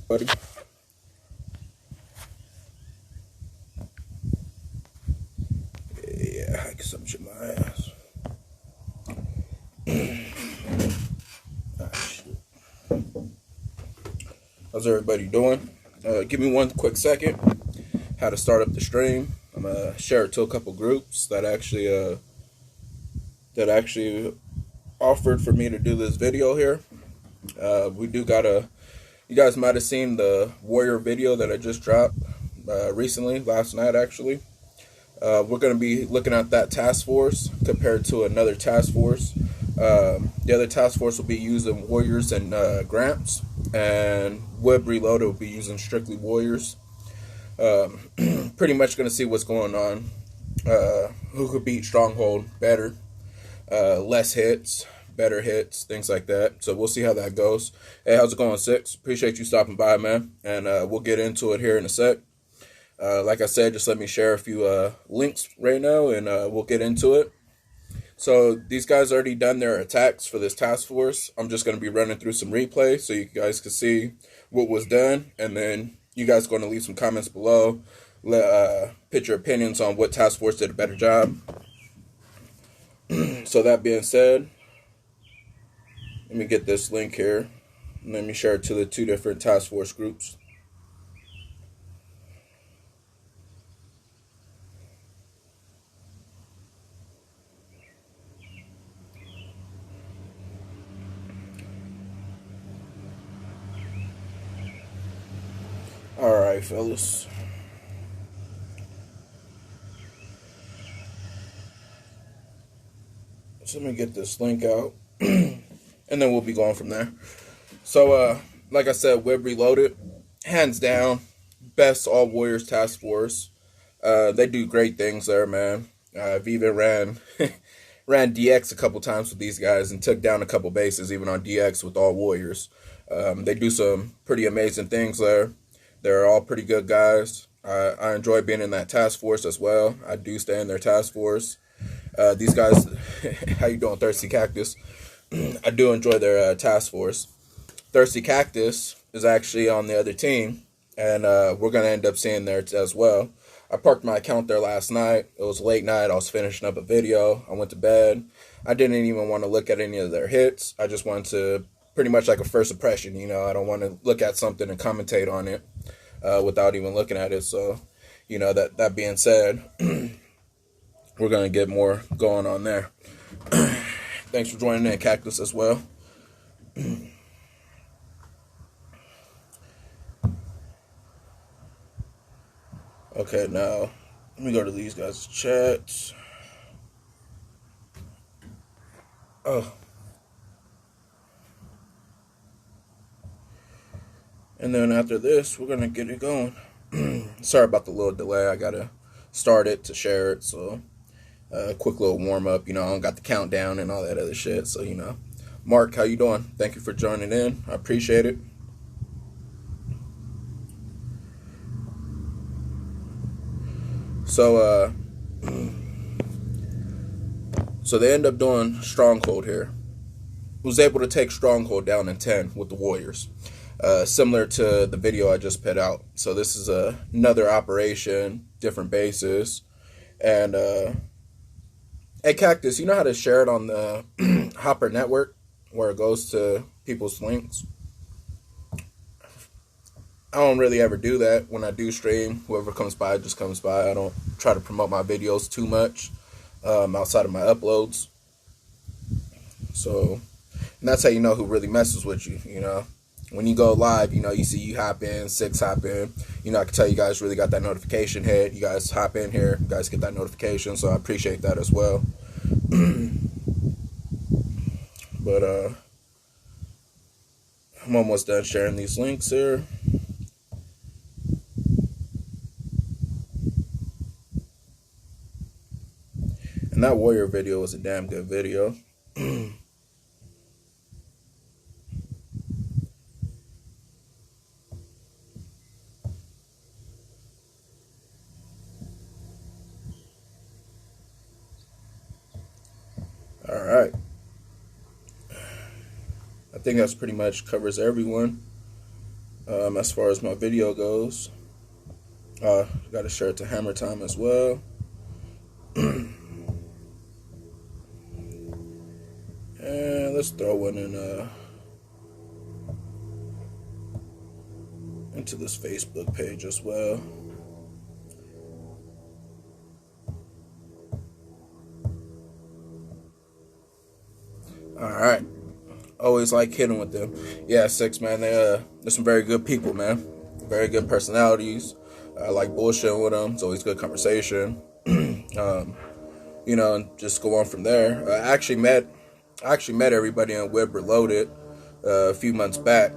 Buddy. Yeah, I can summon my ass. Ah, shit. How's everybody doing? Give me one quick second. How to start up the stream. I'm gonna share it to a couple groups that actually offered for me to do this video here. We do gotta. You guys might have seen the Warrior video that I just dropped recently, last night actually. We're going to be looking at that task force compared to another task force. The other task force will be using Warriors and Gramps, and Web Reloaded will be using strictly Warriors. Pretty much going to see what's going on. Who could beat Stronghold better, less hits, better hits, things like that. So we'll see how that goes. Hey, how's it going, Six? Appreciate you stopping by, man. And we'll get into it here in a sec. Like I said, just let me share a few links right now, and we'll get into it. So these guys already done their attacks for this task force. I'm just going to be running through some replay so you guys can see what was done, and then you guys are going to leave some comments below. Put your opinions on what task force did a better job. So that being said, let me get this link here. And let me share it to the two different task force groups. Alright, fellas. So let me get this link out. And then we'll be going from there. So, like I said, Web Reloaded, hands down, best all Warriors task force. They do great things there, man. I've even ran DX a couple times with these guys and took down a couple bases even on DX with all Warriors. They do some pretty amazing things there. They're all pretty good guys. I enjoy being in that task force as well. I do stay in their task force. These guys, how you doing, Thirsty Cactus? I do enjoy their task force. Thirsty Cactus is actually on the other team, and we're going to end up seeing there as well. I parked my account there last night. It was late night. I was finishing up a video. I went to bed. I didn't even want to look at any of their hits. I just wanted to, pretty much like a first impression, you know. I don't want to look at something and commentate on it without even looking at it. So, you know, that being said, we're going to get more going on there. Thanks for joining in, Cactus, as well. Okay, now let me go to these guys' chats. Oh. And then after this, we're going to get it going. Sorry about the little delay. I got to start it to share it. So, quick little warm up. You know, I don't got the countdown and all that other shit. So, you know. Mark, how you doing? Thank you for joining in. I appreciate it. So, so they end up doing Stronghold here. Was able to take Stronghold down in 10 with the Warriors. Similar to the video I just put out. So this is another operation, different bases. And, hey, Cactus, you know how to share it on the Hopper network where it goes to people's links? I don't really ever do that when I do stream. Whoever comes by just comes by. I don't try to promote my videos too much outside of my uploads. So, and that's how you know who really messes with you, you know. When you go live, you know, you see you hop in, Six hop in. You know, I can tell you guys really got that notification hit. You guys hop in here. You guys get that notification, so I appreciate that as well. But, I'm almost done sharing these links here. And that Warrior video was a damn good video. All right. I think that's pretty much covers everyone. As far as my video goes, got to share it to Hammer Time as well. And let's throw one in into this Facebook page as well. All right. Always like hitting with them. Yeah, Six, man. They're some very good people, man. Very good personalities. I like bullshitting with them. It's always good conversation. And just go on from there. I actually met everybody in Web Reloaded a few months back.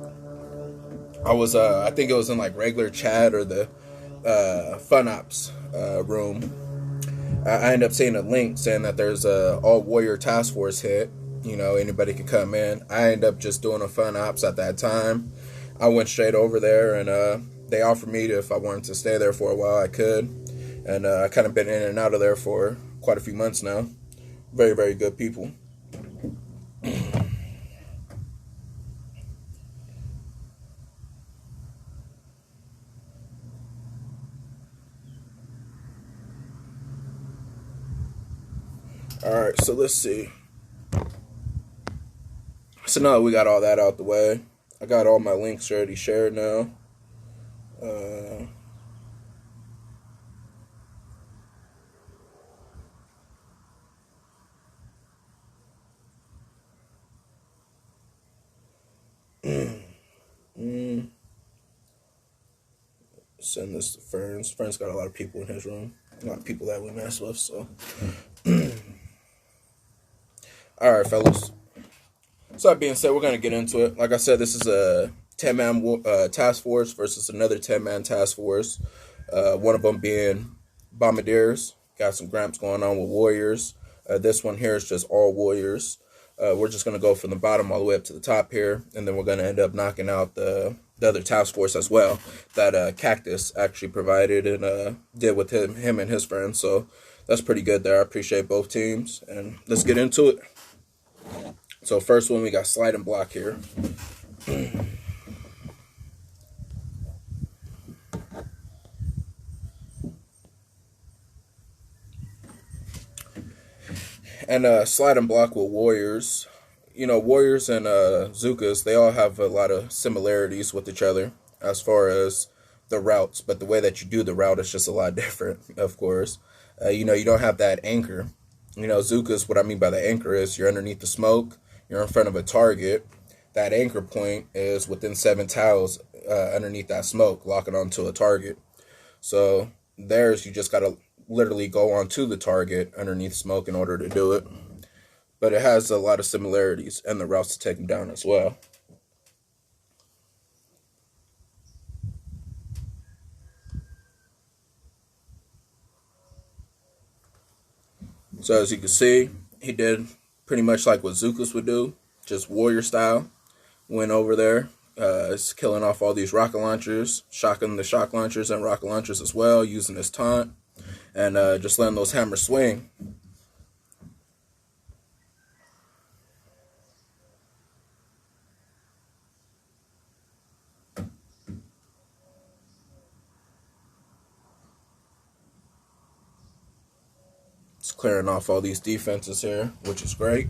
I think it was in like regular chat or the Fun Ops room. I ended up seeing a link saying that there's a all warrior task force hit. Anybody could come in. I ended up just doing a Fun Ops at that time. I went straight over there, and they offered me if I wanted to stay there for a while, I could. And I kind of been in and out of there for quite a few months now. Very, very good people. All right, so let's see. So now we got all that out the way. I got all my links already shared now. Send this to Ferns. Ferns got a lot of people in his room. A lot of people that we mess with, so. All right, fellas. So that being said, we're going to get into it. Like I said, this is a 10-man task force versus another 10-man task force. One of them being Bombardiers. Got some gramps going on with Warriors. This one here is just all Warriors. We're just going to go from the bottom all the way up to the top here. And then we're going to end up knocking out the other task force as well that Cactus actually provided and did with him and his friends. So that's pretty good there. I appreciate both teams. And let's get into it. So first one, we got slide and block here. And slide and block with Warriors. Warriors and Zukas, they all have a lot of similarities with each other as far as the routes. But the way that you do the route is just a lot different, of course. You don't have that anchor. Zukas, what I mean by the anchor is you're underneath the smoke. You're in front of a target. That anchor point is within 7 tiles underneath that smoke, locking onto a target. So theirs, you just got to literally go onto the target underneath smoke in order to do it. But it has a lot of similarities and the routes to take them down as well. So as you can see, he did pretty much like what Zukas would do, just warrior style. Went over there, is killing off all these rocket launchers, shocking the shock launchers and rocket launchers as well, using his taunt, and just letting those hammers swing. It's clearing off all these defenses here, which is great.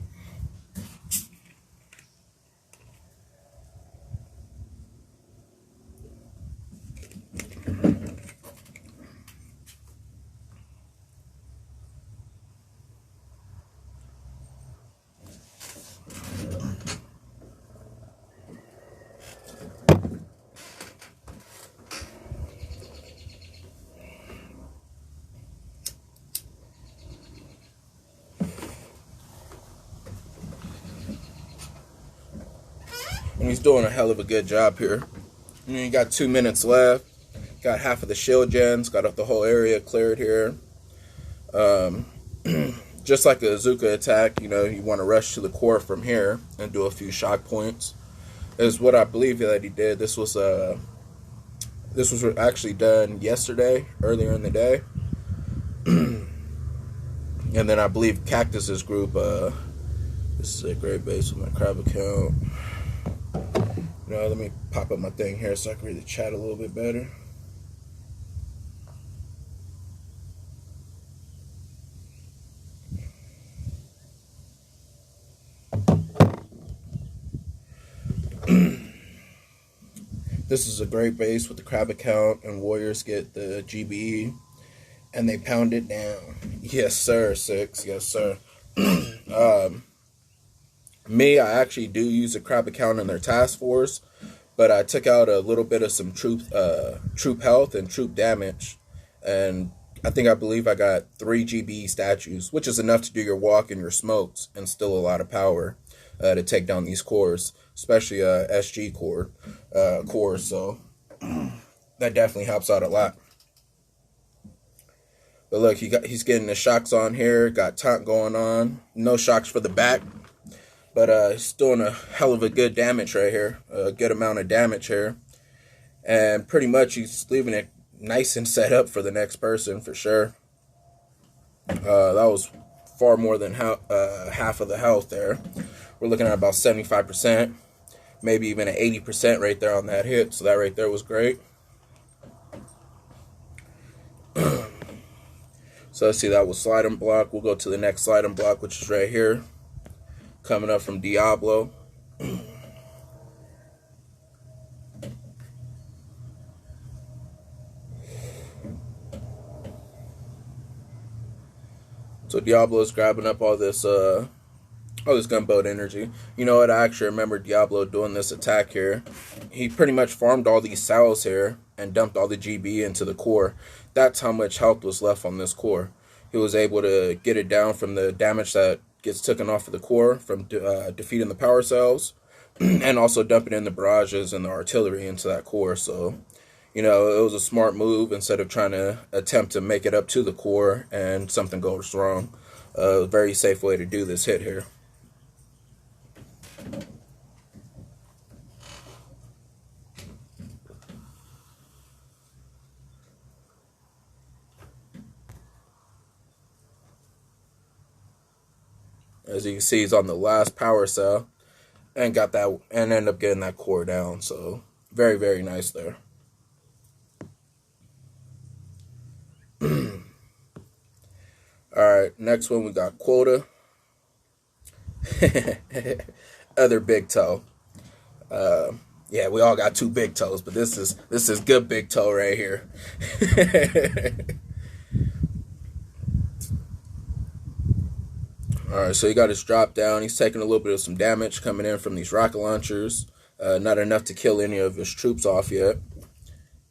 And he's doing a hell of a good job here. You got 2 minutes left. Got half of the shield gens. Got the whole area cleared here. Just like a Zuka attack, you want to rush to the core from here and do a few shock points. Is what I believe that he did. This was actually done yesterday, earlier in the day. And then I believe Cactus's group, this is a great base with my crab account. Let me pop up my thing here so I can read the chat a little bit better. This is a great base with the crab account, and warriors get the GBE, and they pound it down. Yes, sir, 6. Yes, sir. Me, I actually do use a crab account in their task force, but I took out a little bit of some troop health and troop damage, and I believe I got 3 GBE statues, which is enough to do your walk and your smokes, and still a lot of power to take down these cores, especially SG cores. So that definitely helps out a lot. But look, he's getting the shocks on here. Got taunt going on. No shocks for the back, but he's doing a hell of a good damage right here. A good amount of damage here, and pretty much he's leaving it nice and set up for the next person for sure. That was far more than half of the health there. We're looking at about 75%, maybe even an 80% right there on that hit. So that right there was great. So let's see, that was slide and block. We'll go to the next slide and block, which is right here, coming up from Diablo. So Diablo is grabbing up all this gunboat energy. You know what? I actually remember Diablo doing this attack here. He pretty much farmed all these cells here and dumped all the GB into the core. That's how much health was left on this core. He was able to get it down from the damage that gets taken off of the core from defeating the power cells, and also dumping in the barrages and the artillery into that core. So, it was a smart move instead of trying to attempt to make it up to the core and something goes wrong. A very safe way to do this hit here. As you can see, he's on the last power cell and got that, and ended up getting that core down. So very, very nice there. Alright, next one we got Quota. Other big toe. Yeah, we all got 2 big toes, but this is good big toe right here. Alright, so he got his drop down. He's taking a little bit of some damage coming in from these rocket launchers. Not enough to kill any of his troops off yet.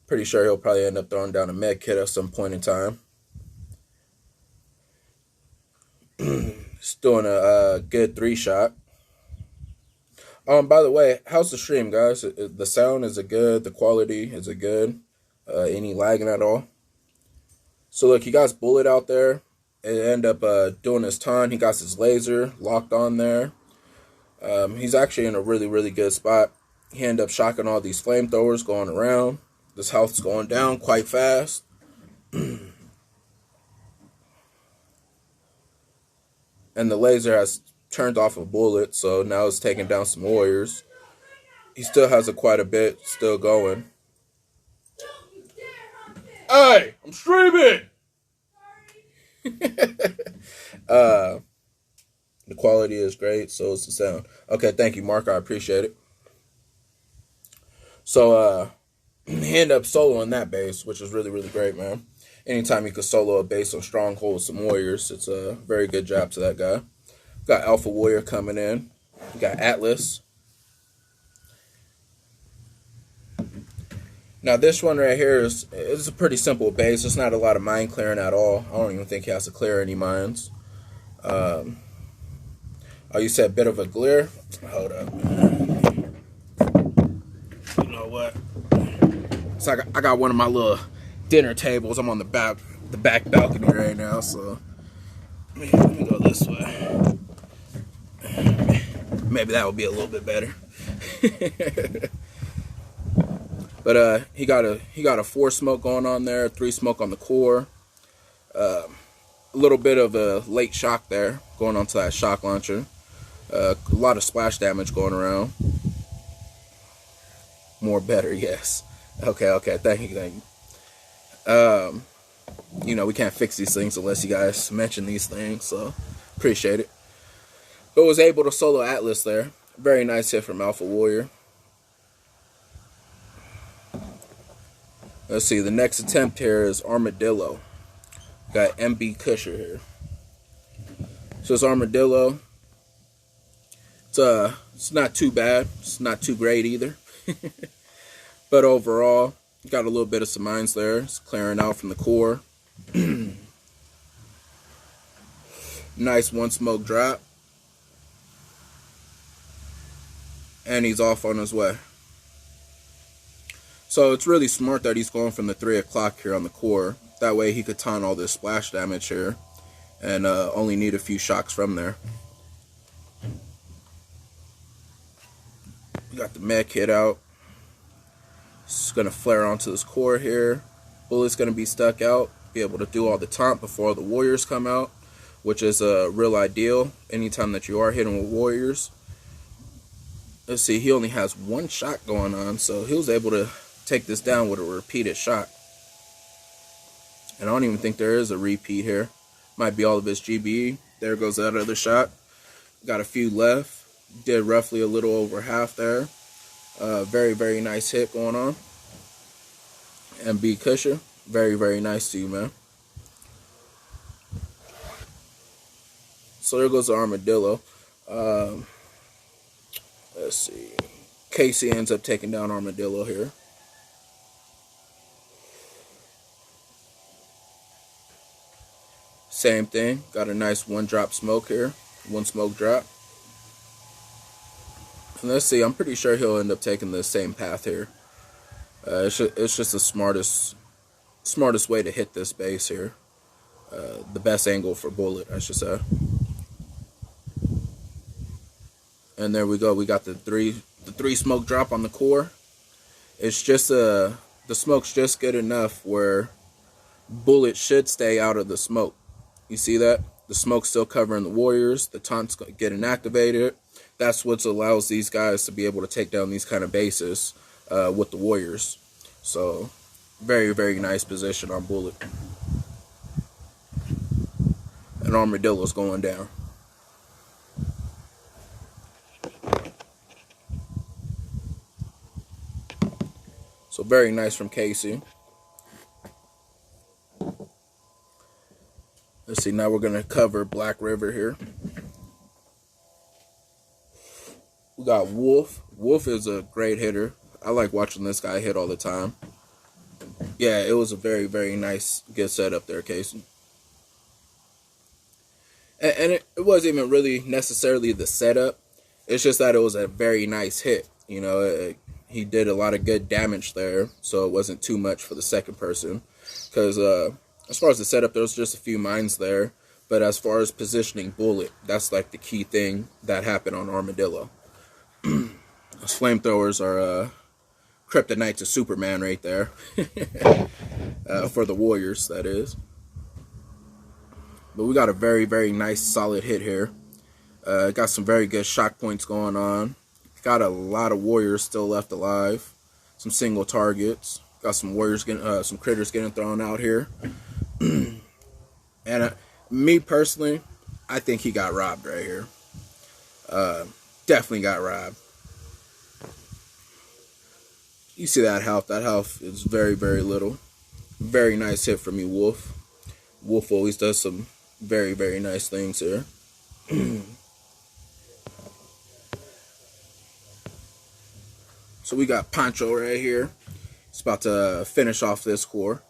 Pretty sure he'll probably end up throwing down a med kit at some point in time. He's doing a good 3-shot. By the way, how's the stream, guys? The sound, is it good? The quality, is it good? Any lagging at all? So look, he got his bullet out there. It ended up doing his taunt. He got his laser locked on there. He's actually in a really, really good spot. He ended up shocking all these flamethrowers going around. This health's going down quite fast. And the laser has turned off a bullet, so now it's taking down some warriors. He still has quite a bit still going. Hey, I'm streaming! The quality is great, so is the sound. Okay, thank you, Mark. I appreciate it. So, he ended up soloing that base, which is really, really great, man. Anytime you can solo a base on Stronghold with some warriors, it's a very good job to that guy. Got Alpha Warrior coming in. We got Atlas. Now this one right here is a pretty simple base. It's not a lot of mine clearing at all. I don't even think he has to clear any mines. Oh, you said a bit of a glare? Hold up. You know what? So I got one of my little dinner tables. I'm on the back balcony right now, so let me go this way. Maybe that would be a little bit better. But he got a 4 smoke going on there, 3 smoke on the core. A little bit of a late shock there going onto that shock launcher. A lot of splash damage going around. More better, yes. Okay. Thank you. You know, we can't fix these things unless you guys mention these things, so appreciate it. But was able to solo Atlas there. Very nice hit from Alpha Warrior. Let's see, the next attempt here is Armadillo. Got MB Cusher here. So it's Armadillo. It's not too bad. It's not too great either. But overall, got a little bit of some mines there. It's clearing out from the core. Nice one smoke drop. And he's off on his way. So it's really smart that he's going from the 3 o'clock here on the core. That way he could taunt all this splash damage here and only need a few shocks from there. We got the mech hit out. It's going to flare onto this core here. Bullet's going to be stuck out. Be able to do all the taunt before the warriors come out, which is real ideal anytime that you are hitting with warriors. Let's see, he only has one shot going on, so he was able to take this down with a repeated shot. And I don't even think there is a repeat here. Might be all of his GBE. There goes that other shot. Got a few left. Did roughly a little over half there. Very, very nice hit going on. And B Cusher, very, very nice to you, man. So there goes the Armadillo. Let's see. Casey ends up taking down Armadillo here. Same thing. Got a nice one drop smoke here. One smoke drop. And let's see. I'm pretty sure he'll end up taking the same path here. It's just the smartest way to hit this base here. The best angle for Bullet, I should say. And there we go. We got the three smoke drop on the core. It's just the smoke's just good enough where Bullet should stay out of the smoke. You see that? The smoke's still covering the warriors. The taunt's getting activated. That's what allows these guys to be able to take down these kind of bases with the warriors. So, very, very nice position on Bullet. And Armadillo's going down. So, very nice from Casey. Let's see, now we're going to cover Black River here. We got Wolf. Wolf is a great hitter. I like watching this guy hit all the time. Yeah, it was a very, very nice, good setup there, Casey. And it wasn't even really necessarily the setup. It's just that it was a very nice hit. You know, he did a lot of good damage there, so it wasn't too much for the second person. Because as far as the setup, there was just a few mines there. But as far as positioning Bullet, that's like the key thing that happened on Armadillo. Those flamethrowers are kryptonite to Superman right there. For the warriors, that is. But we got a very, very nice solid hit here. Got some very good shock points going on. Got a lot of warriors still left alive. Some single targets. Got some warriors getting, some critters getting thrown out here. And me personally, I think he got robbed right here. Definitely got robbed. You see that health. That health is very, very little. Very nice hit from you, Wolf. Wolf always does some very, very nice things here. So we got Pancho right here. It's about to finish off this core.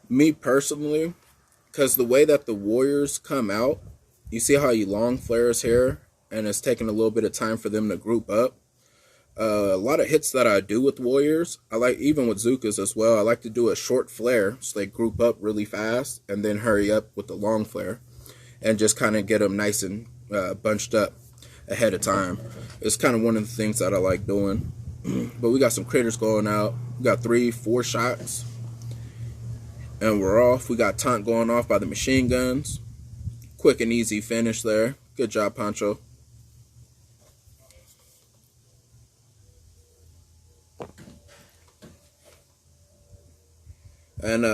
Me personally, because the way that the warriors come out, you see how he long flares here, and it's taking a little bit of time for them to group up. A lot of hits that I do with warriors, I like, even with Zukas as well, I like to do a short flare so they group up really fast and then hurry up with the long flare and just kind of get them nice and bunched up ahead of time. It's kind of one of the things that I like doing. But we got some critters going out. We got 3-4 shots. And we're off. We got taunt going off by the machine guns. quick and easy finish there. Good job, Pancho. And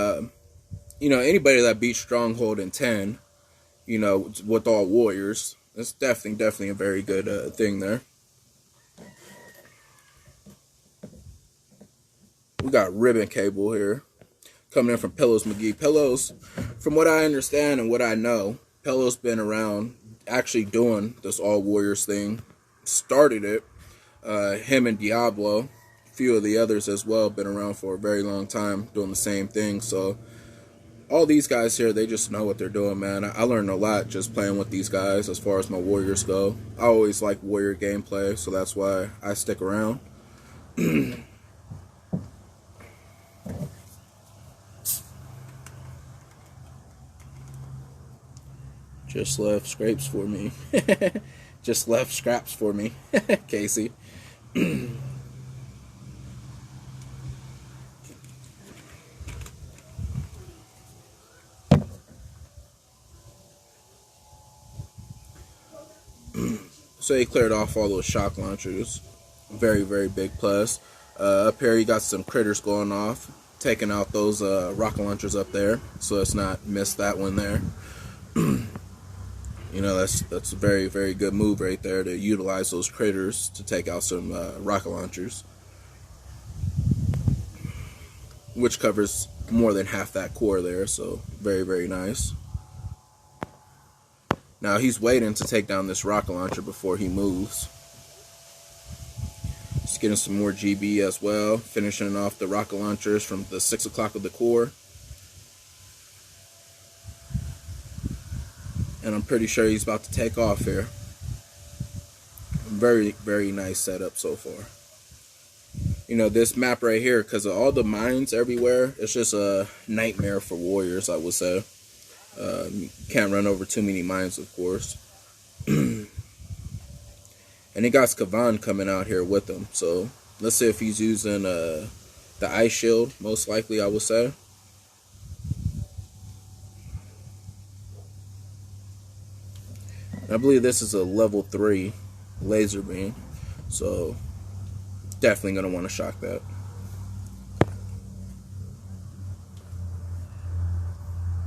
anybody that beats Stronghold in 10, with all warriors, that's definitely a very good thing there. We got Ribbon Cable here, coming in from Pillows McGee. Pillows, from what I understand and what I know, Pillows been around actually doing this all warriors thing. Started it. Him and Diablo, a few of the others as well, been around for a very long time doing the same thing. So all these guys here, they just know what they're doing, man. I learned a lot just playing with these guys as far as my warriors go. I always like warrior gameplay, so that's why I stick around. Just left scrapes for me. Just left scraps for me, Casey. So he cleared off all those shock launchers. Very, very big plus. Up here, you got some critters going off, taking out those rocket launchers up there, so let's not miss that one there. That's a very, very good move right there to utilize those critters to take out some rocket launchers, which covers more than half that core there, so very, very nice. Now he's waiting to take down this rocket launcher before he moves. Just getting some more GB as well, finishing off the rocket launchers from the 6 o'clock of the core. And I'm pretty sure he's about to take off here. Very, very nice setup so far. This map right here, because of all the mines everywhere, it's just a nightmare for warriors, I would say. You can't run over too many mines, of course. And he got Skavan coming out here with him. So let's see if he's using the ice shield, most likely, I would say. I believe this is a level 3 laser beam, so definitely going to want to shock that.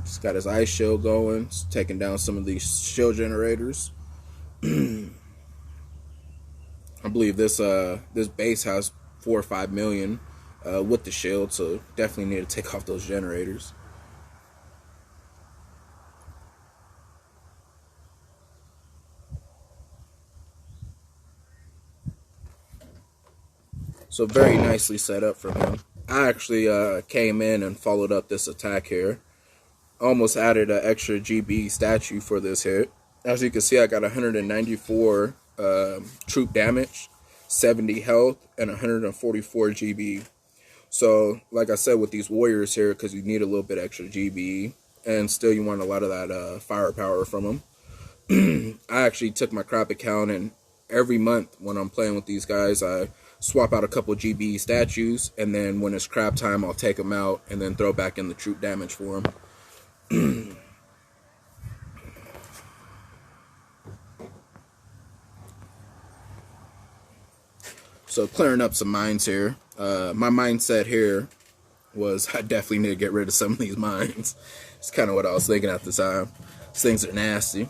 Just got his ice shield going, it's taking down some of these shield generators. I believe this base has 4 or 5 million with the shield, so definitely need to take off those generators. So very nicely set up for him. I actually came in and followed up this attack here. Almost added an extra GB statue for this hit. As you can see, I got 194 troop damage, 70 health, and 144 GB. So, like I said, with these warriors here, because you need a little bit extra GB, and still you want a lot of that firepower from them. I actually took my crop account, and every month when I'm playing with these guys, I swap out a couple GB statues, and then when it's crap time, I'll take them out and then throw back in the troop damage for them. So clearing up some mines here. My mindset here was I definitely need to get rid of some of these mines. It's kind of what I was thinking at the time. These things are nasty.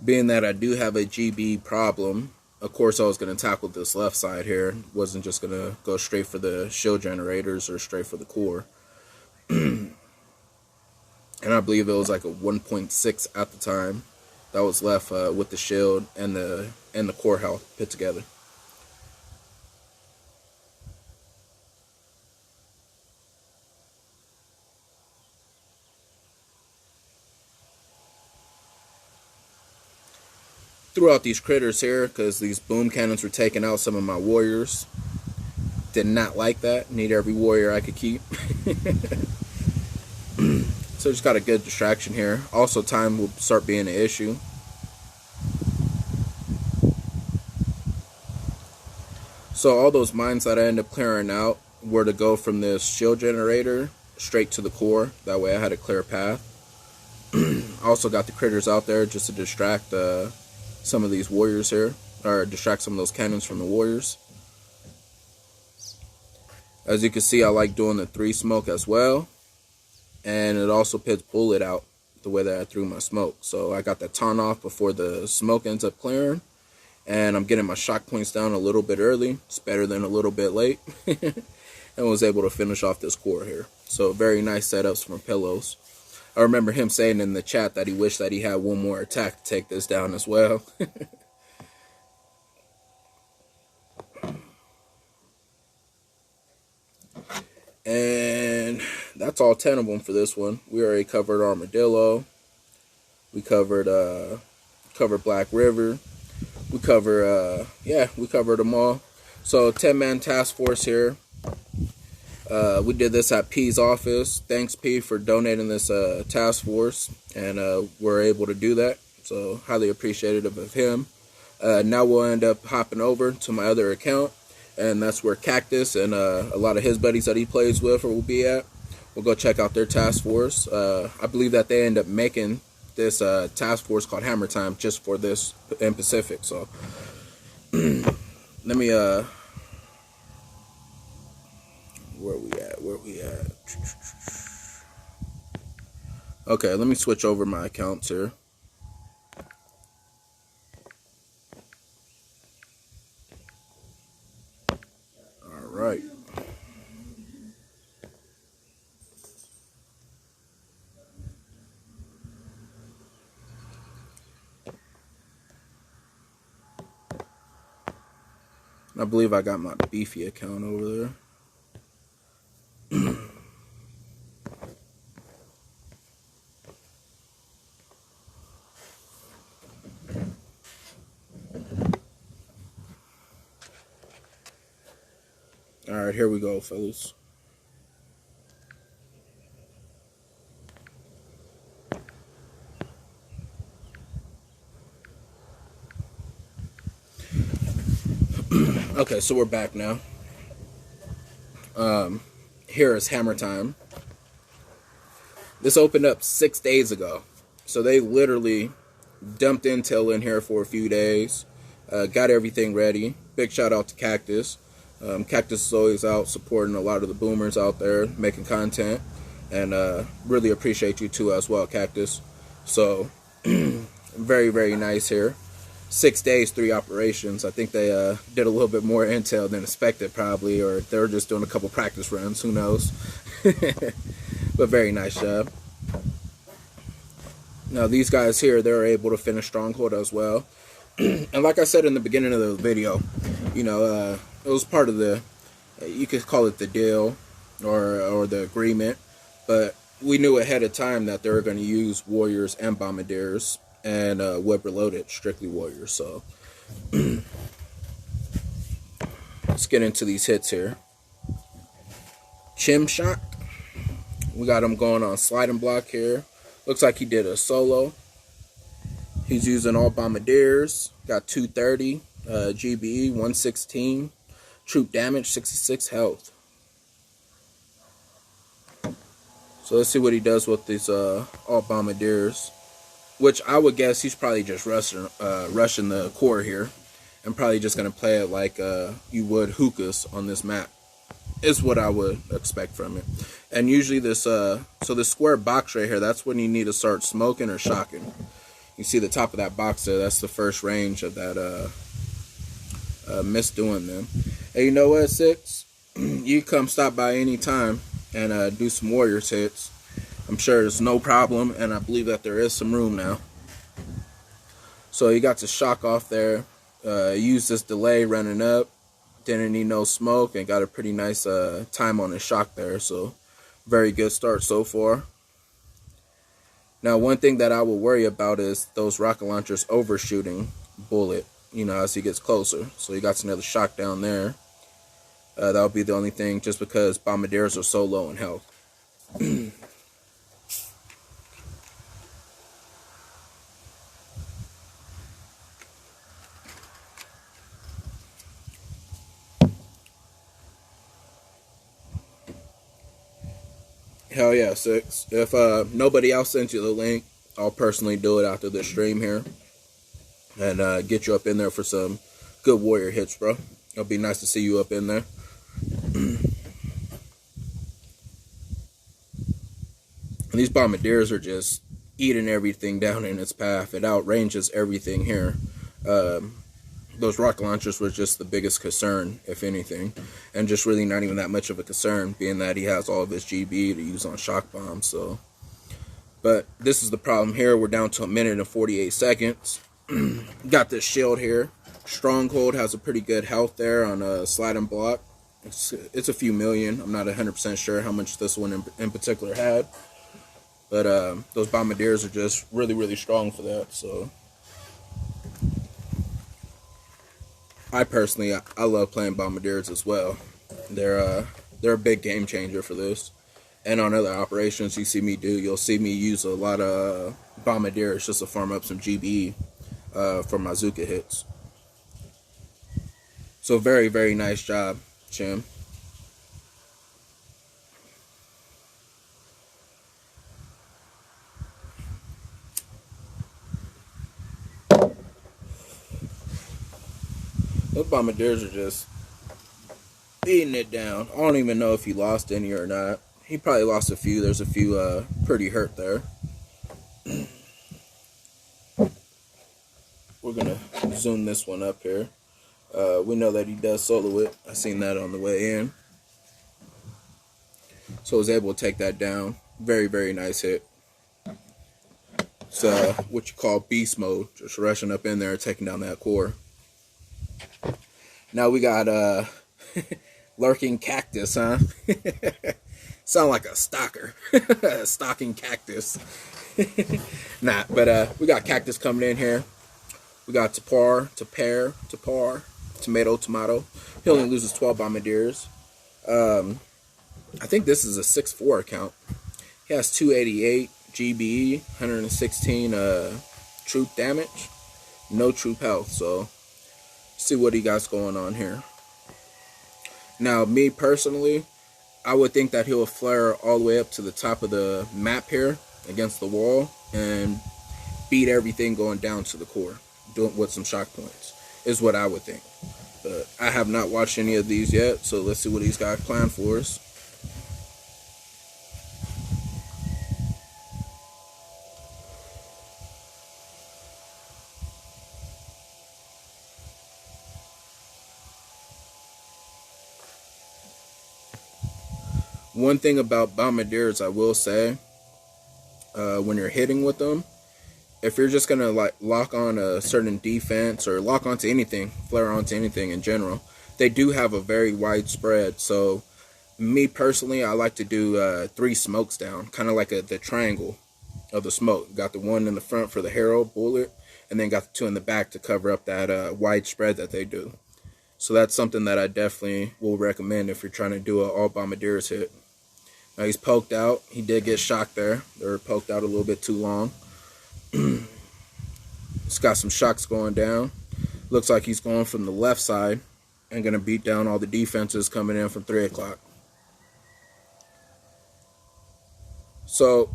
Being that I do have a GB problem, of course I was going to tackle this left side here. Wasn't just going to go straight for the shield generators or straight for the core. And I believe it was like a 1.6 at the time that was left with the shield and the core health put together. Threw out these critters here because these boom cannons were taking out some of my warriors. Did not like that. Need every warrior I could keep. So just got a good distraction here. Also, time will start being an issue. So all those mines that I ended up clearing out were to go from this shield generator straight to the core. That way I had a clear path. I also got the critters out there just to distract some of these warriors here, or distract some of those cannons from the warriors. As you can see, I like doing the 3 smoke as well, and it also pits bullet out the way that I threw my smoke. So I got the taunt off before the smoke ends up clearing, and I'm getting my shock points down a little bit early. It's better than a little bit late. And was able to finish off this core here. So very nice setups from Pillows. I remember him saying in the chat that he wished that he had one more attack to take this down as well. And that's all 10 of them for this one. We already covered Armadillo. We covered Black River. We covered we covered them all. So 10-man task force here. We did this at P's office. Thanks, P, for donating this task force, and we're able to do that. So highly appreciative of him. Now we'll end up hopping over to my other account, and that's where Cactus and a lot of his buddies that he plays with will be at. We'll go check out their task force. I believe that they end up making this task force called Hammer Time just for this in Pacific. So let me where we at? Okay, let me switch over my accounts here. All right. I believe I got my beefy account over there. All right, here we go, fellas. Okay, so we're back now. Here is Hammer Time. This opened up 6 days ago. So they literally dumped intel in here for a few days. Got everything ready. Big shout out to Cactus. Cactus is always out supporting a lot of the boomers out there, making content. And really appreciate you too as well, Cactus. So, very, very nice here. 6 days, 3 operations. I think they did a little bit more intel than expected probably, or they were just doing a couple practice runs, who knows. But very nice job. Now these guys here, they're able to finish Stronghold as well. And like I said in the beginning of the video, you know, it was part of the, you could call it the deal or the agreement, but we knew ahead of time that they were going to use Warriors and Bombardiers, and Web Reloaded, strictly Warriors. So let's get into these hits here. Chim Shot. We got him going on sliding block here. Looks like he did a solo. He's using all Bombardiers. Got 230 GBE, 116 troop damage, 66 health. So let's see what he does with these all Bombardiers. Which I would guess he's probably just rushing the core here, and probably just gonna play it like you would hookahs on this map. Is what I would expect from it. And usually this so this square box right here, that's when you need to start smoking or shocking. You see the top of that box there, that's the first range of that misdoing them. And you know what, Six? You come stop by any time and do some Warriors hits. I'm sure there's no problem, and I believe that there is some room now. So you got to shock off there. Use this delay running up. Didn't need no smoke, and got a pretty nice time on his shock there. So very good start so far. Now one thing that I will worry about is those rocket launchers overshooting bullet, you know, as he gets closer. So he got another shock down there. That'll be the only thing, just because Bombardiers are so low in health. Hell yeah, 6. If nobody else sent you the link, I'll personally do it after this stream here. And get you up in there for some good warrior hits, bro. It'll be nice to see you up in there. And these bombardiers are just eating everything down in its path. It outranges everything here. Those rocket launchers were just the biggest concern, if anything. And just really not even that much of a concern, being that he has all of his GB to use on shock bombs. So, but this is the problem here. We're down to 1 minute and 48 seconds. Got this shield here. Stronghold has a pretty good health there on a slide and block. It's a few million. I'm not 100% sure how much this one in particular had. But those bombardiers are just really, really strong for that. So I personally, I love playing bombardiers as well. They're a big game changer for this. And on other operations you see me do, you'll see me use a lot of bombardiers just to farm up some GB for my Zuka hits. So very, very nice job, Chim. Those bombardiers are just beating it down. I don't even know if he lost any or not. He probably lost a few. There's a few pretty hurt there. We're going to zoom this one up here. We know that he does solo it. I seen that on the way in. So I was able to take that down. Very, very nice hit. It's what you call beast mode. Just rushing up in there and taking down that core. Now we got lurking cactus, huh? Sound like a stalker. Stalking cactus. Nah, but we got cactus coming in here. We got Tapar, tomato. He only loses 12 bombardiers. I think this is a 6-4 account. He has 288 GBE, 116 troop damage, no troop health. So see what he got going on here. Now, me personally, I would think that he'll flare all the way up to the top of the map here against the wall and beat everything going down to the core, doing with some shock points, is what I would think. But I have not watched any of these yet, so let's see what he's got planned for us. One thing about bombardiers I will say, when you're hitting with them, if you're just gonna like lock on a certain defense or lock onto anything, flare onto anything in general, they do have a very wide spread. So me personally, I like to do 3 smokes down, kind of like the triangle of the smoke. Got the one in the front for the herald bullet, and then got the 2 in the back to cover up that wide spread that they do. So that's something that I definitely will recommend if you're trying to do an all bombardiers hit. Now he's poked out. He did get shocked there. They were poked out a little bit too long. He's got some shocks going down. Looks like he's going from the left side and going to beat down all the defenses coming in from 3 o'clock. So,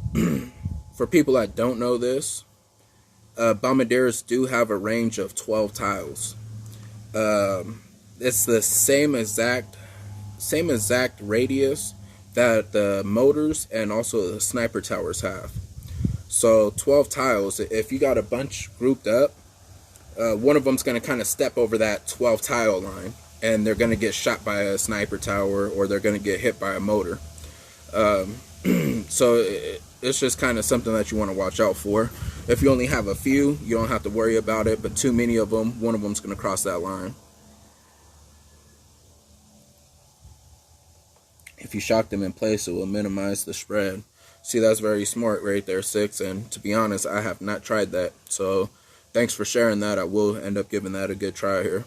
for people that don't know this, bombardiers do have a range of 12 tiles. It's the same exact radius that the motors and also the sniper towers have. So 12 tiles, if you got a bunch grouped up, one of them's going to kind of step over that 12 tile line, and they're going to get shot by a sniper tower, or they're going to get hit by a motor. So it's just kind of something that you want to watch out for. If you only have a few, you don't have to worry about it, but too many of them, one of them's going to cross that line. If you shock them in place, it will minimize the spread. See, that's very smart right there, 6. And to be honest, I have not tried that. So thanks for sharing that. I will end up giving that a good try here.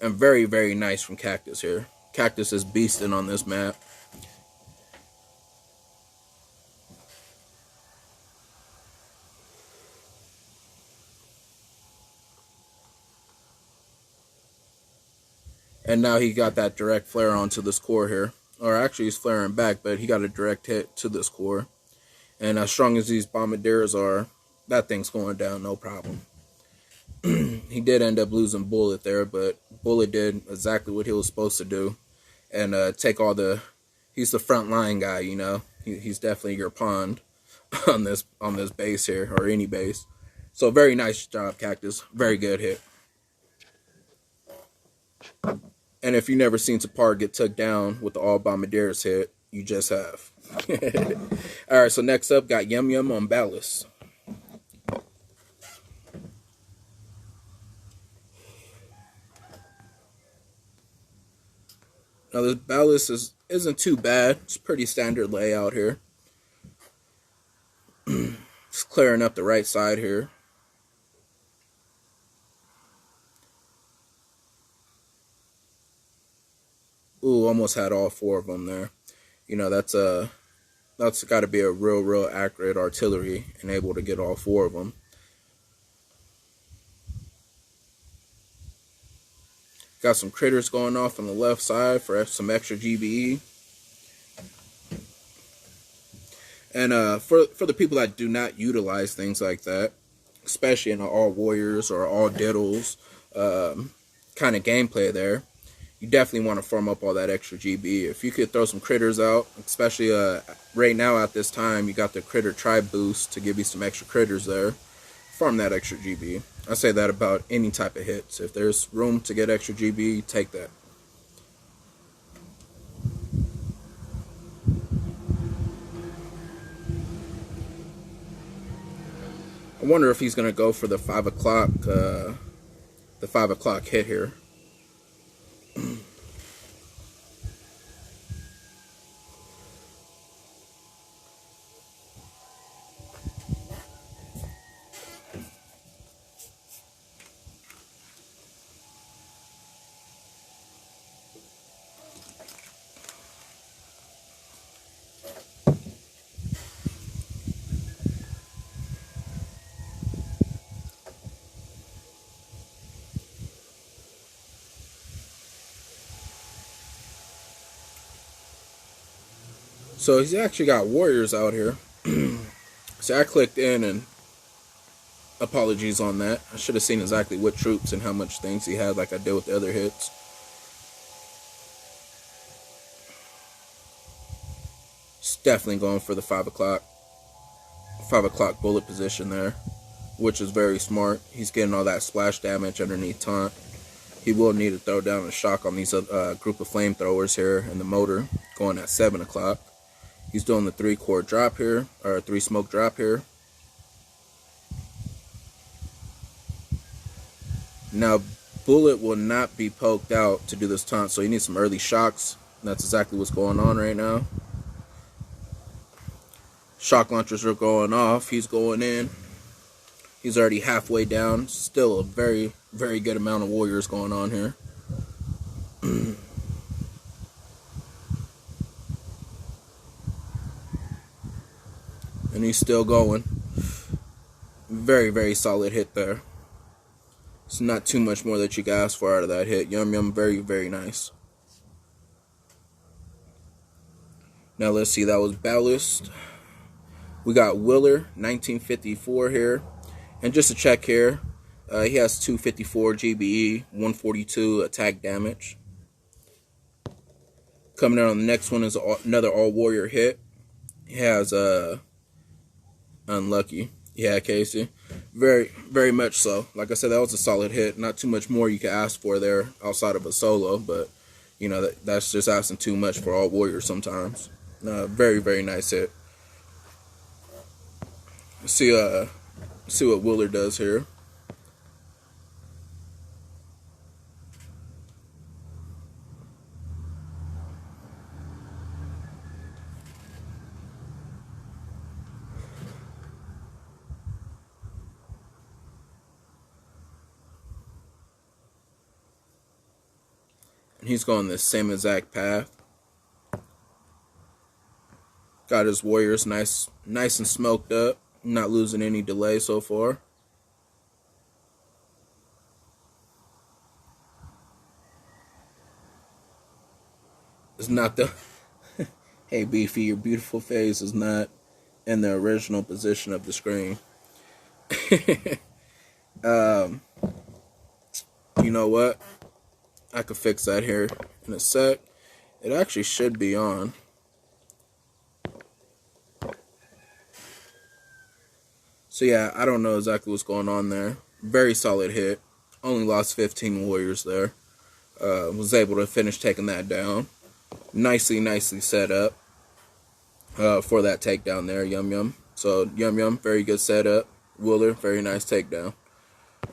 And very, very nice from Cactus here. Cactus is beasting on this map. And now he got that direct flare onto this core here. Or actually he's flaring back, but he got a direct hit to this core. And as strong as these Bombardiers are, that thing's going down no problem. He did end up losing Bullet there, but Bullet did exactly what he was supposed to do. And take all the... He's the front line guy, you know. He's definitely your pond on this base here, or any base. So very nice job, Cactus. Very good hit. And if you never seen Tapar get took down with the all Bombardiers hit, you just have. Alright, so next up, got Yum Yum on Ballast. Now this Ballast isn't too bad. It's pretty standard layout here. Just clearing up the right side here. Ooh, almost had all 4 of them there. You know, that's got to be a real accurate artillery and able to get all 4 of them. Got some critters going off on the left side for some extra GBE. And for the people that do not utilize things like that, especially in an all warriors or all diddles kind of gameplay there, you definitely want to farm up all that extra GB. If you could throw some critters out, especially right now at this time, you got the critter tribe boost to give you some extra critters there. Farm that extra GB. I say that about any type of hits. If there's room to get extra GB, take that. I wonder if he's gonna go for the 5 o'clock hit here. So he's actually got warriors out here. So I clicked in, and apologies on that. I should have seen exactly what troops and how much things he had like I did with the other hits. He's definitely going for the 5 o'clock bullet position there, which is very smart. He's getting all that splash damage underneath taunt. He will need to throw down a shock on these group of flamethrowers here and the motor going at 7 o'clock. He's doing the 3-core drop here, or 3-smoke drop here. Now, Bullet will not be poked out to do this taunt, so he needs some early shocks. That's exactly what's going on right now. Shock launchers are going off. He's going in. He's already halfway down. Still a very good amount of warriors going on here. And he's still going. Very solid hit there. It's not too much more that you can ask for out of that hit. Yum Yum, very nice. Now let's see, that was Ballast. We got Willer, 1954 here. And just to check here, he has 254 GBE, 142 attack damage. Coming out on the next one is another all-warrior hit. He has unlucky. Yeah, Casey. Very much so. Like I said, that was a solid hit. Not too much more you can ask for there outside of a solo, but you know that's just asking too much for all warriors sometimes. Very nice hit. See what Willer does here. He's going the same exact path. Got his warriors nice and smoked up. Not losing any delay so far. It's not the hey Beefy, your beautiful face is not in the original position of the screen. You know what? I could fix that here in a sec. It actually should be on. So yeah, I don't know exactly what's going on there. Very solid hit. Only lost 15 warriors there. Was able to finish taking that down. Nicely set up for that takedown there, Yum Yum. So Yum Yum, very good setup. Wheeler, very nice takedown.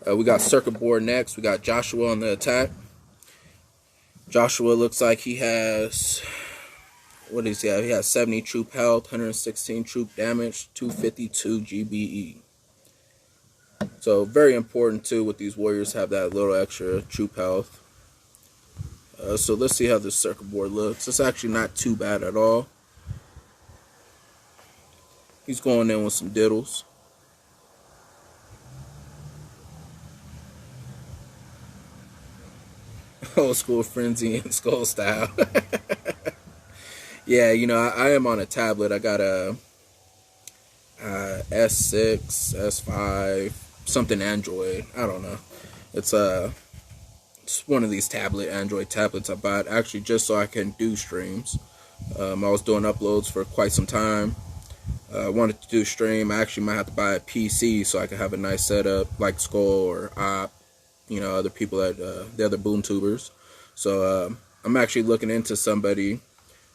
We got circuit board next. We got Joshua on the attack. Joshua looks like he has, what does he have? He has 70 troop health, 116 troop damage, 252 GBE. So very important too with these warriors, have that little extra troop health. So let's see how this circuit board looks. It's actually not too bad at all. He's going in with some diddles. Old school frenzy and skull style. Yeah, you know, I am on a tablet. I got a S6, S5, something Android. I don't know. It's one of these Android tablets I bought actually just so I can do streams. I was doing uploads for quite some time. I wanted to do stream. I actually might have to buy a PC so I can have a nice setup like Skull or Op, you know, other people that the other boom tubers. So I'm actually looking into somebody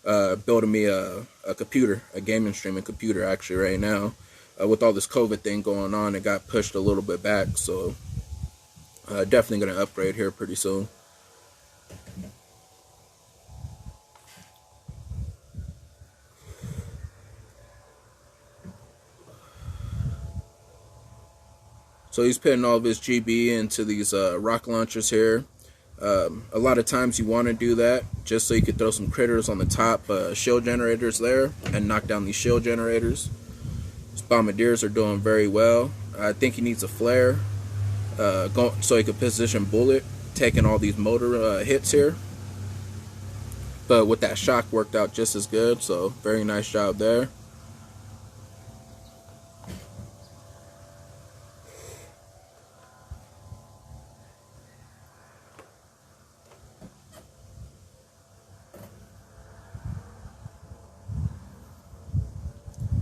building me a computer, a gaming streaming computer actually right now. With all this COVID thing going on, it got pushed a little bit back, so definitely going to upgrade here pretty soon. So he's putting all of his GB into these rocket launchers here. A lot of times you want to do that just so you could throw some critters on the top shield generators there and knock down these shield generators. These bombardiers are doing very well. I think he needs a flare so he could position bullet, taking all these motor hits here. But with that shock worked out just as good, so very nice job there.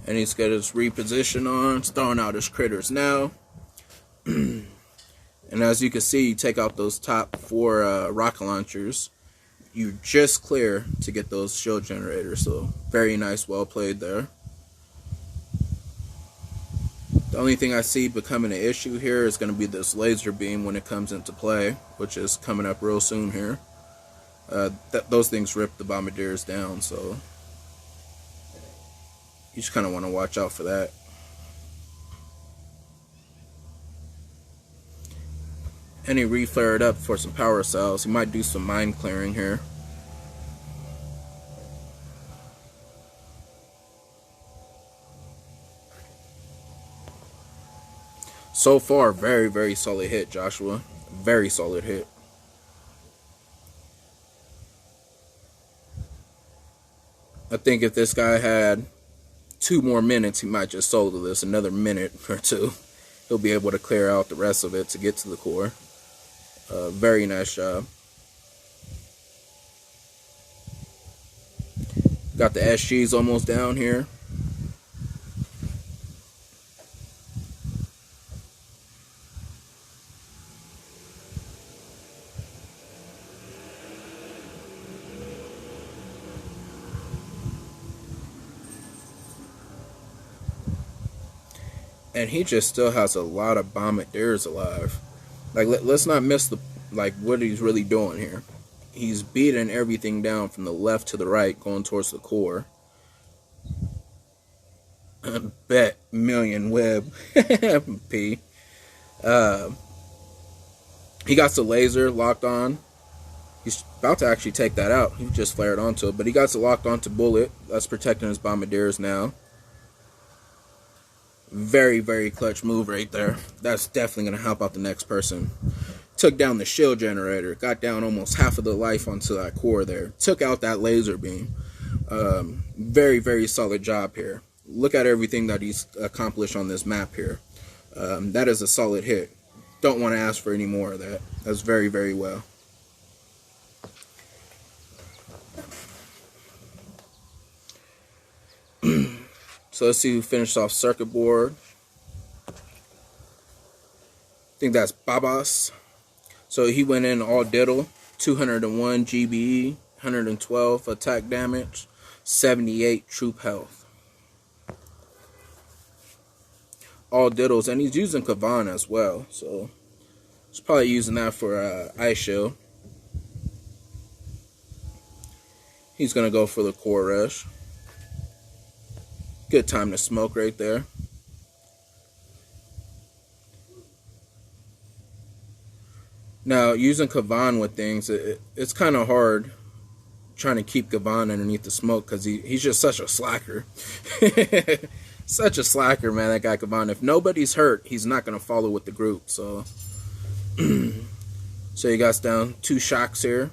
And he's got his reposition on, throwing out his critters now. And as you can see, you take out those top 4 rocket launchers. You're just clear to get those shield generators. So very nice, well played there. The only thing I see becoming an issue here is going to be this laser beam when it comes into play, which is coming up real soon here. Those things rip the bombardiers down, so you just kind of want to watch out for that. And he reflared up for some power cells. He might do some mine clearing here. So far, very solid hit, Joshua. Very solid hit. I think if this guy had 2 more minutes, he might just solo this another minute or 2. He'll be able to clear out the rest of it to get to the core. Very nice job. Got the SGs almost down here. And he just still has a lot of bombardiers alive. Like, let's not miss what he's really doing here. He's beating everything down from the left to the right, going towards the core. I bet million web P. He got the laser locked on. He's about to actually take that out. He just flared onto it, but he got it locked onto bullet. That's protecting his bombardiers now. Very clutch move right there. That's definitely going to help out the next person. Took down the shield generator, got down almost half of the life onto that core there, took out that laser beam. Very, very solid job here. Look at everything that he's accomplished on this map here. That is a solid hit. Don't want to ask for any more of that. That's very, very well. So let's see who finished off circuit board. I think that's Babas. So he went in all diddle. 201 GBE, 112 attack damage, 78 troop health. All diddles, and he's using Kavan as well. So he's probably using that for Ice Shield. He's going to go for the core rush. Good time to smoke right there. Now, using Kavan with things, it's kind of hard trying to keep Kavan underneath the smoke because he's just such a slacker. Such a slacker, man, that guy Kavan. If nobody's hurt, he's not going to follow with the group. So, so he got down 2 shocks here.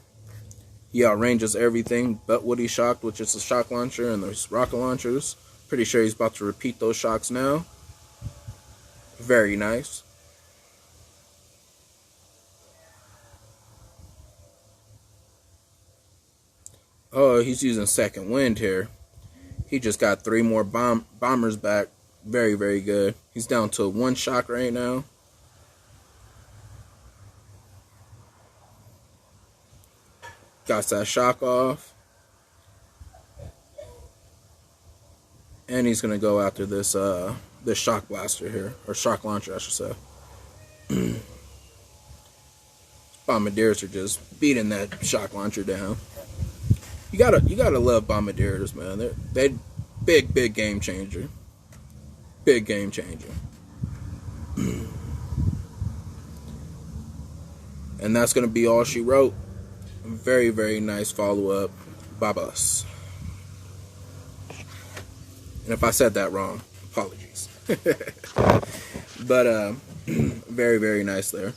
He outranges everything but what he shocked, which is the shock launcher and the rocket launchers. Pretty sure he's about to repeat those shocks now. Very nice. Oh, he's using second wind here. He just got 3 more bombers back. Very, very good. He's down to 1 shock right now. Got that shock off. And he's going to go after this this shock blaster here. Or shock launcher, I should say. Bombardiers are just beating that shock launcher down. You gotta love Bombardiers, man. They're big game changer. Big game changer. And that's gonna be all she wrote. Very, very nice follow-up. Babas. And if I said that wrong, apologies. But very, very nice there.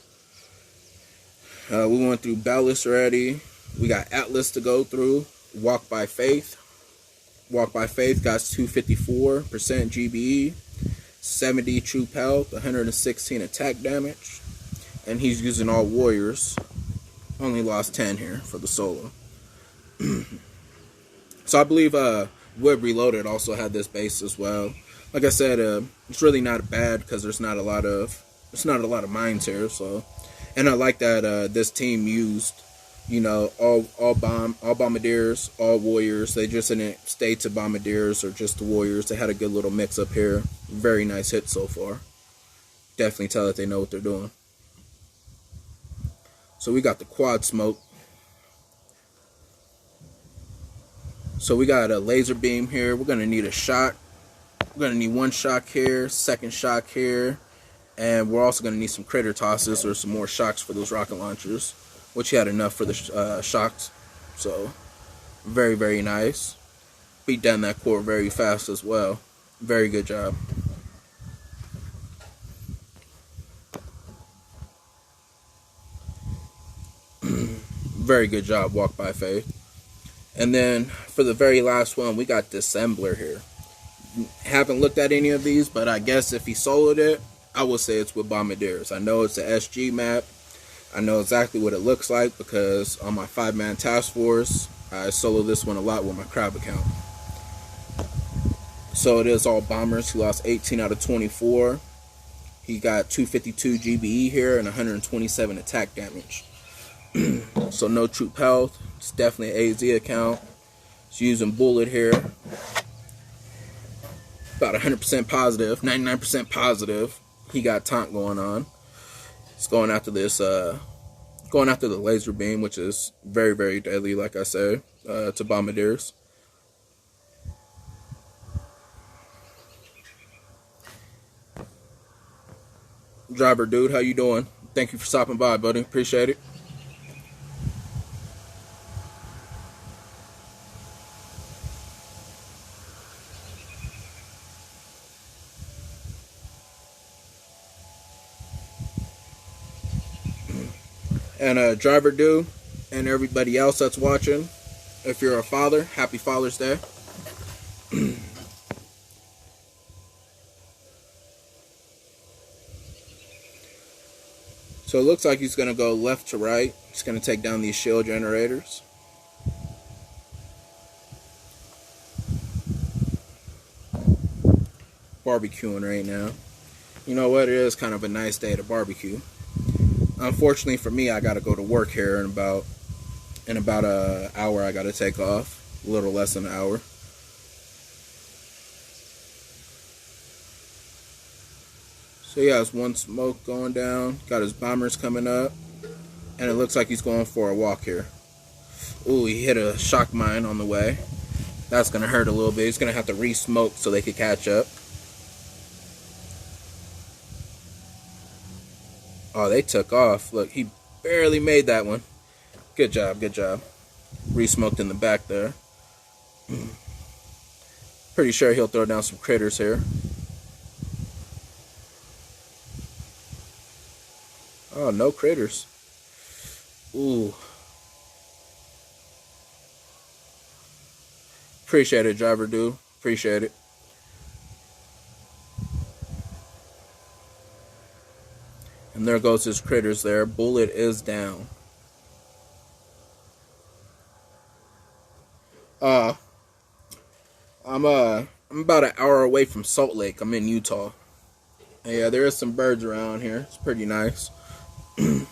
We went through Ballast already. We got Atlas to go through. Walk by Faith. Walk by Faith got 254% GBE, 70 troop health, 116 attack damage. And he's using all warriors. Only lost 10 here for the solo. So I believe Wood Reloaded also had this base as well. Like I said, it's really not bad because there's not a lot of mines here. So, and I like that this team used, you know, all bombardiers, all warriors. They just didn't stay to bombardiers or just the warriors. They had a good little mix up here. Very nice hit so far. Definitely tell that they know what they're doing. So we got the quad smoke. So we got a laser beam here. We're gonna need a shock. We're gonna need 1 shock here, 2nd shock here, and we're also gonna need some crater tosses or some more shocks for those rocket launchers, which he had enough for the shocks. So very, very nice. Beat down that core very fast as well. Very good job. Very good job, Walk by Faith. And then for the very last one, we got Dissembler here. Haven't looked at any of these, but I guess if he soloed it, I would say it's with Bombardiers. I know it's a SG map. I know exactly what it looks like because on my 5-man task force, I solo this one a lot with my crab account. So it is all bombers. He lost 18 out of 24. He got 252 GBE here and 127 attack damage. So no troop health. It's definitely an AZ account. He's using bullet here. About 100% positive, 99% positive. He got taunt going on. He's going after this, going after the laser beam, which is very, very deadly, like I said, to bombardiers. Driver dude, how you doing? Thank you for stopping by, buddy. Appreciate it. And Driver Do and everybody else that's watching, if you're a father, happy Father's Day. So it looks like he's going to go left to right. He's going to take down these shield generators. Barbecuing right now. You know what? It is kind of a nice day to barbecue. Unfortunately for me, I got to go to work here in about an hour. I got to take off. A little less than an hour. So he has one smoke going down. Got his bombers coming up. And it looks like he's going for a walk here. Ooh, he hit a shock mine on the way. That's going to hurt a little bit. He's going to have to re-smoke so they could catch up. Oh, they took off. Look, he barely made that one. Good job, good job. Re-smoked in the back there. Pretty sure he'll throw down some critters here. Oh, no critters. Ooh. Appreciate it, Driver Do. Appreciate it. And there goes his critters there. Bullet is down. I'm about an hour away from Salt Lake. I'm in Utah. And yeah, there is some birds around here. It's pretty nice. Like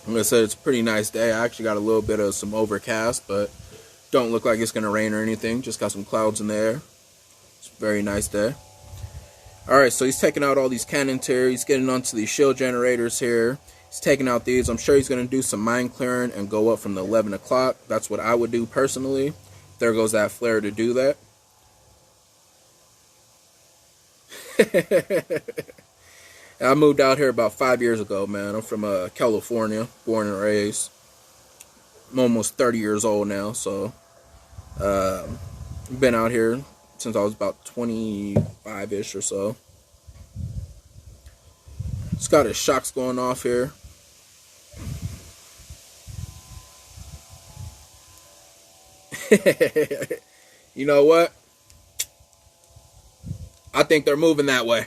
I said, it's a pretty nice day. I actually got a little bit of some overcast, but don't look like it's going to rain or anything. Just got some clouds in the air. It's a very nice day. Alright, so he's taking out all these cannons here. He's getting onto these shield generators here. He's taking out these. I'm sure he's going to do some mine clearing and go up from the 11 o'clock. That's what I would do personally. There goes that flare to do that. I moved out here about 5 years ago, man. I'm from California, born and raised. I'm almost 30 years old now, so been out here since I was about 25-ish or so. It's got his shocks going off here. You know what? I think they're moving that way.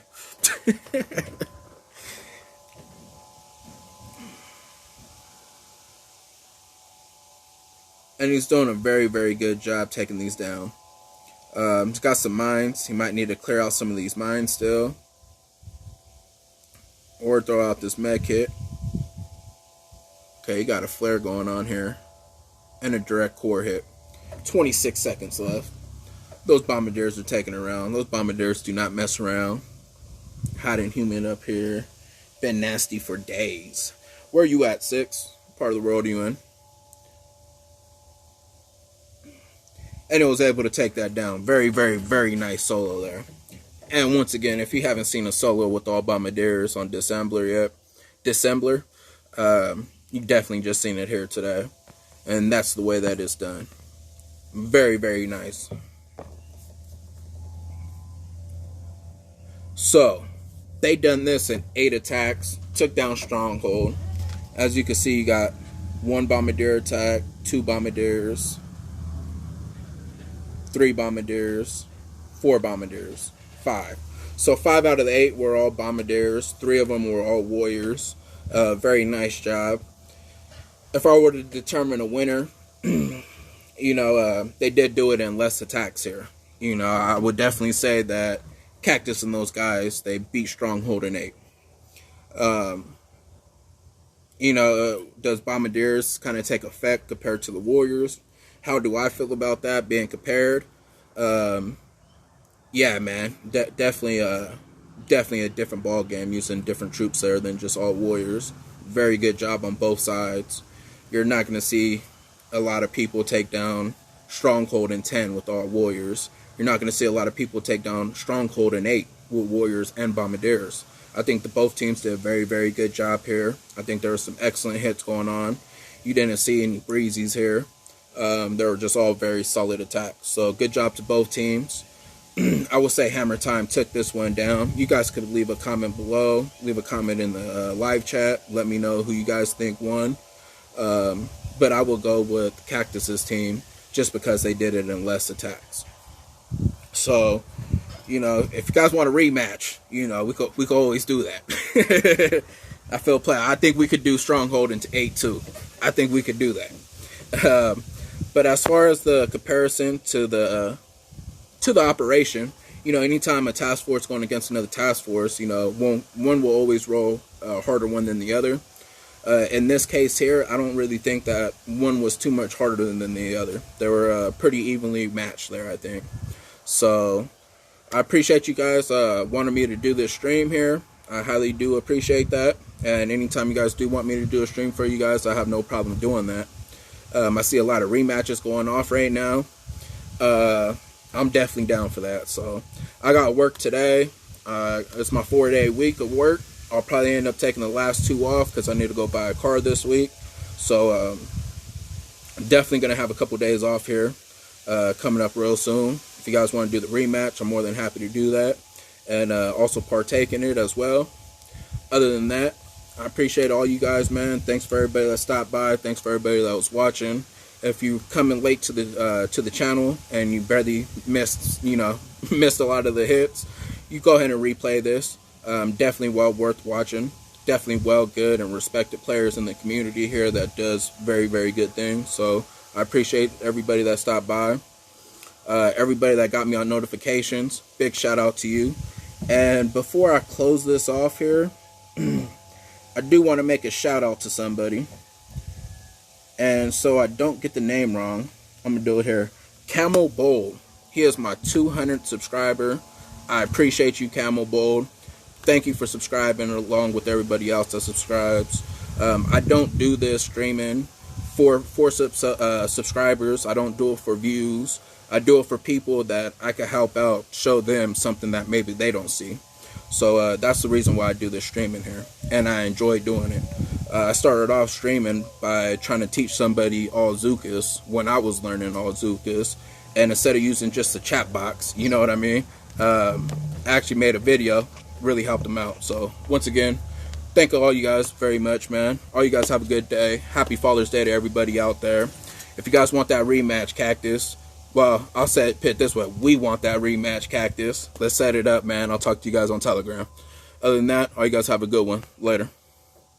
And he's doing a very, very good job taking these down. He's got some mines. He might need to clear out some of these mines still. Or throw out this med kit. Okay, he got a flare going on here. And a direct core hit. 26 seconds left. Those bombardiers are taking around. Those bombardiers do not mess around. Hot and humid up here. Been nasty for days. Where are you at, 6? What part of the world are you in? And it was able to take that down. Very, very, very nice solo there. And once again, if you haven't seen a solo with all bombardiers on Dissembler yet, you've definitely just seen it here today. And that's the way that it's done. Very, very nice. So, they done this in 8 attacks. Took down Stronghold. As you can see, you got 1 bombardier attack, 2 bombardiers, 3 bombardiers, 4 bombardiers, 5. So 5 out of the 8 were all bombardiers. 3 of them were all warriors. Very nice job. If I were to determine a winner, you know, they did do it in less attacks here. You know, I would definitely say that Cactus and those guys, they beat Stronghold in 8. You know, does Bombardiers kind of take effect compared to the Warriors? How do I feel about that being compared? Yeah, man, definitely a different ball game using different troops there than just all Warriors. Very good job on both sides. You're not going to see a lot of people take down Stronghold in 10 with all Warriors. You're not going to see a lot of people take down Stronghold in 8 with Warriors and Bombardiers. I think that both teams did a very, very good job here. I think there were some excellent hits going on. You didn't see any breezies here. They were just all very solid attacks. So good job to both teams. I will say Hammer Time took this one down. You guys could leave a comment below, leave a comment in the live chat. Let me know who you guys think won. But I will go with Cactus's team just because they did it in less attacks. So, you know, if you guys want a rematch, you know, we could always do that. I feel play. I think we could do Stronghold into 8-2. I think we could do that. But as far as the comparison to the operation, you know, anytime a task force going against another task force, you know, one will always roll harder one than the other. In this case here, I don't really think that one was too much harder than the other. They were pretty evenly matched there, I think. So I appreciate you guys wanting me to do this stream here. I highly do appreciate that. And anytime you guys do want me to do a stream for you guys, I have no problem doing that. I see a lot of rematches going off right now. I'm definitely down for that. So I got work today. It's my 4-day week of work. I'll probably end up taking the last 2 off because I need to go buy a car this week. So I'm definitely going to have a couple days off here coming up real soon. If you guys want to do the rematch, I'm more than happy to do that. And also partake in it as well. Other than that, I appreciate all you guys, man. Thanks for everybody that stopped by. Thanks for everybody that was watching. If you coming late to the channel and you barely missed a lot of the hits, you go ahead and replay this. Definitely well worth watching. Definitely well good and respected players in the community here that does very, very good things. So I appreciate everybody that stopped by. Everybody that got me on notifications, big shout out to you. And before I close this off here, I do want to make a shout out to somebody. And so I don't get the name wrong, I'm going to do it here. Camel Bold. He is my 200th subscriber. I appreciate you, Camel Bold. Thank you for subscribing along with everybody else that subscribes. I don't do this streaming for subscribers. I don't do it for views. I do it for people that I can help out, show them something that maybe they don't see. So that's the reason why I do this streaming here, and I enjoy doing it. I started off streaming by trying to teach somebody all Zukas when I was learning all Zukas, and instead of using just the chat box, you know what I mean, I actually made a video, really helped them out. So once again, thank all you guys very much, man. All you guys have a good day. Happy Father's Day to everybody out there. If you guys want that rematch, Cactus, well, I'll say it pit this way. We want that rematch, Cactus. Let's set it up, man. I'll talk to you guys on Telegram. Other than that, all you guys have a good one. Later.